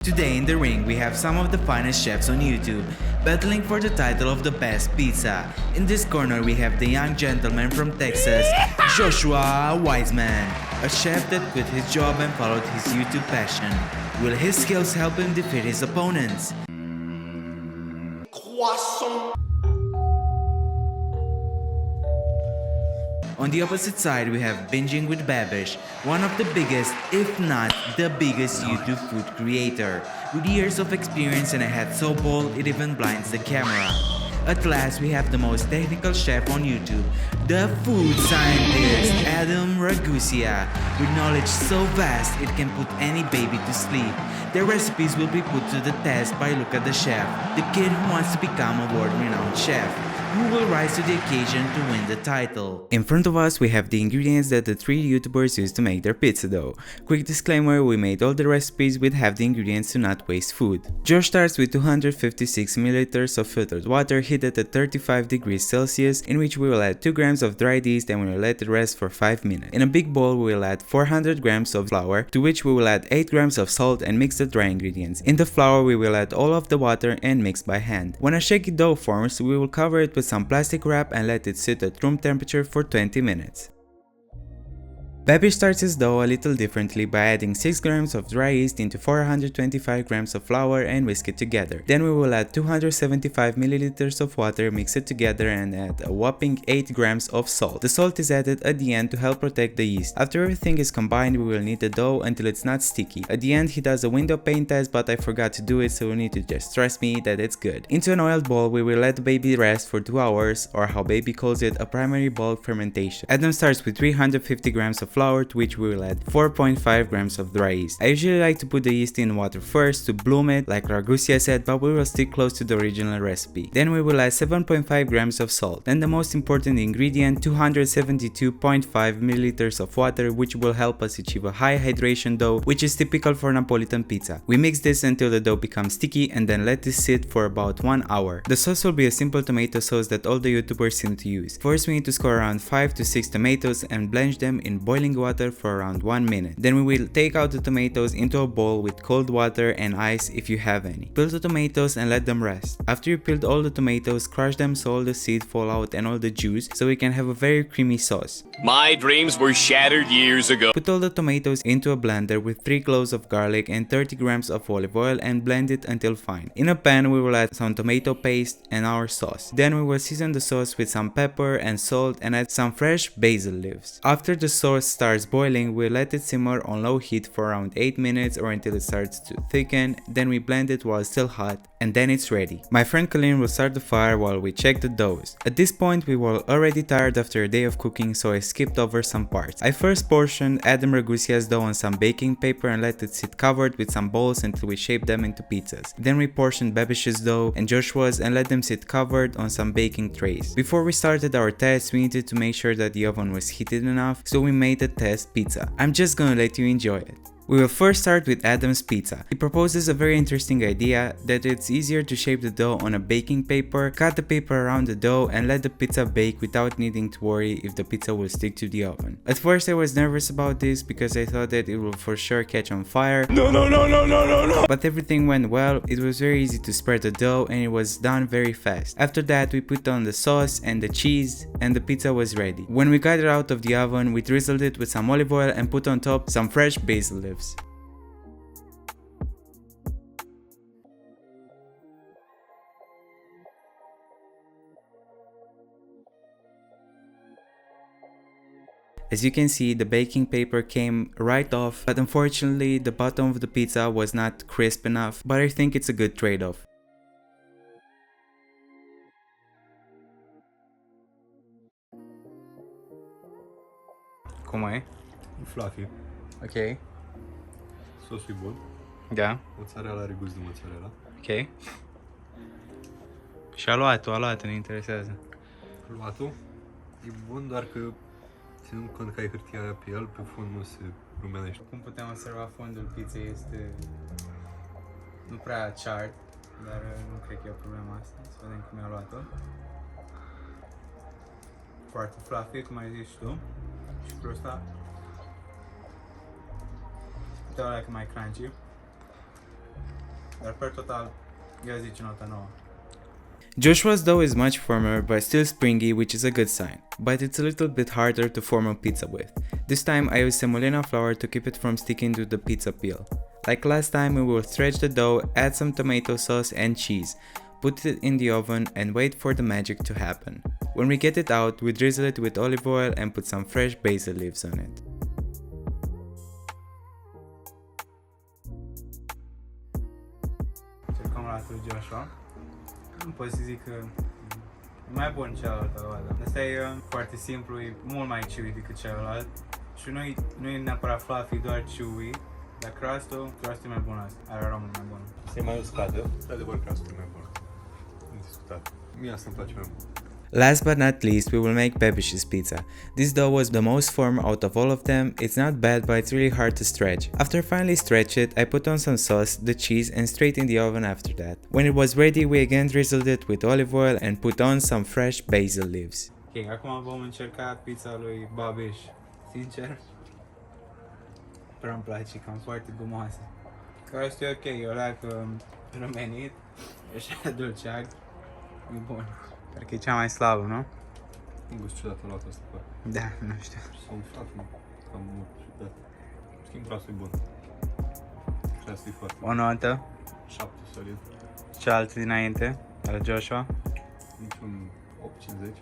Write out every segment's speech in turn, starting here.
Today in the ring, we have some of the finest chefs on YouTube, battling for the title of the best pizza. In this corner, we have the young gentleman from Texas, Joshua Wiseman, a chef that quit his job and followed his YouTube passion. Will his skills help him defeat his opponents? Croissant. On the opposite side, we have Binging with Babish, one of the biggest, if not the biggest YouTube food creator, with years of experience and a head so bold it even blinds the camera. At last, we have the most technical chef on YouTube, the food scientist, Adam Ragusea, with knowledge so vast it can put any baby to sleep. Their recipes will be put to the test by Look at the Chef, the kid who wants to become a world-renowned chef, who will rise to the occasion to win the title. In front of us, we have the ingredients that the three YouTubers used to make their pizza dough. Quick disclaimer, we made all the recipes with half the ingredients to not waste food. Josh starts with 256 ml of filtered water heated at 35 degrees Celsius, in which we will add 2 grams of dried yeast and we will let it rest for 5 minutes. In a big bowl, we will add 400 grams of flour, to which we will add 8 grams of salt and mix the dry ingredients. In the flour, we will add all of the water and mix by hand. When a shaky dough forms, we will cover it with some plastic wrap and let it sit at room temperature for 20 minutes. Babish starts his dough a little differently by adding 6 grams of dry yeast into 425 grams of flour and whisk it together. Then we will add 275 milliliters of water, mix it together and add a whopping 8 grams of salt. The salt is added at the end to help protect the yeast. After everything is combined, we will knead the dough until it's not sticky. At the end, he does a window pane test, but I forgot to do it, so you need to just trust me that it's good. Into an oiled bowl, we will let the baby rest for 2 hours, or how baby calls it, a primary bulk fermentation. Adam starts with 350 grams of flour, to which we will add 4.5 grams of dry yeast. I usually like to put the yeast in water first to bloom it, like Ragusea said, but we will stick close to the original recipe. Then we will add 7.5 grams of salt. Then the most important ingredient, 272.5 milliliters of water, which will help us achieve a high hydration dough, which is typical for Napolitan pizza. We mix this until the dough becomes sticky and then let this sit for about 1 hour. The sauce will be a simple tomato sauce that all the YouTubers seem to use. First, we need to score around 5 to 6 tomatoes and blanch them in boiling water for around 1 minute. Then we will take out the tomatoes into a bowl with cold water and ice if you have any. Peel the tomatoes and let them rest. After you peeled all the tomatoes, crush them so all the seed fall out and all the juice, so we can have a very creamy sauce. My dreams were shattered years ago. Put all the tomatoes into a blender with 3 cloves of garlic and 30 grams of olive oil and blend it until fine. In a pan, we will add some tomato paste and our sauce. Then we will season the sauce with some pepper and salt and add some fresh basil leaves. After the sauce starts boiling, we let it simmer on low heat for around 8 minutes or until it starts to thicken. Then we blend it while still hot, and then it's ready. My friend Colleen will start the fire while we check the doughs. At this point, we were already tired after a day of cooking, so I skipped over some parts. I first portioned Adam Ragusea's dough on some baking paper and let it sit covered with some balls until we shaped them into pizzas. Then we portioned Babish's dough and Joshua's and let them sit covered on some baking trays. Before we started our test, we needed to make sure that the oven was heated enough, so we made a test pizza. I'm just gonna let you enjoy it. We will first start with Adam's pizza. He proposes a very interesting idea that it's easier to shape the dough on a baking paper, cut the paper around the dough and let the pizza bake without needing to worry if the pizza will stick to the oven. At first I was nervous about this because I thought that it will for sure catch on fire. No. But everything went well. It was very easy to spread the dough and it was done very fast. After that we put on the sauce and the cheese and the pizza was ready. When we got it out of the oven, we drizzled it with some olive oil and put on top some fresh basil leaves. As you can see, the baking paper came right off, but unfortunately the bottom of the pizza was not crisp enough, but I think it's a good trade-off. Cum e? Fluffy. Ok. Sosul e bun. Da. Mozzarella are gust de mozzarella. Ok. Și aluatul, ne interesează. Luatul e bun, doar că ținând cont că ai hârtia pe el, pe fund nu se rumenește. Cum putem observa, fondul pizzei este nu prea charred, dar nu cred că e o problemă asta. Să vedem cum e aluatul. Foarte fluffy, cum ai zis și tu. Și crusta. Putea ăla că mai crunchy. Dar per total, eu zic nota 9. Joshua's dough is much firmer but still springy, which is a good sign, but it's a little bit harder to form a pizza with. This time I used semolina flour to keep it from sticking to the pizza peel. Like last time, we will stretch the dough, add some tomato sauce and cheese, put it in the oven and wait for the magic to happen. When we get it out, we drizzle it with olive oil and put some fresh basil leaves on it. Cercăm la lui Joshua. Nu pot să zic că e mai bun celălalt al Adam. Asta e foarte simplu, e mult mai chewy decât celălalt. Și nu e neapărat fluffy, doar chewy. Dar crustul e mai bun asta. Are aromă mai bună. Se mai uscată. De adevăr, crastul e mai bun. Indiscutat. Mie asta îmi place mai mult. Last but not least, we will make Babish's pizza. This dough was the most firm out of all of them. It's not bad, but it's really hard to stretch. After finally stretch it, I put on some sauce, the cheese, and straight in the oven after that. When it was ready, we again drizzled it with olive oil and put on some fresh basil leaves. Ok, acum vom încerca pizza lui Babish. Sincer, prea îmi place, cam foarte gumoasă. Crustul e ok, eu like rămenit, așa dulceag, e bun. Parcă e cea mai slabă, nu? Un gust ciudat în luat asta, par. Da, nu știu. Sunt fluffy, cam mult ciudat. Schimb, crastul e bun. Crastul e foarte bun. O notă, 7 solid. cealaltă dinainte, al Joshua Niciun 8,50.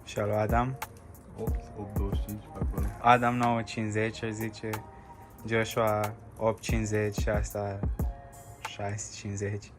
și al lui Adam. 8, 8,25 pe acolo. Adam 9,50, ar zice Joshua 8,50 și asta 6,50.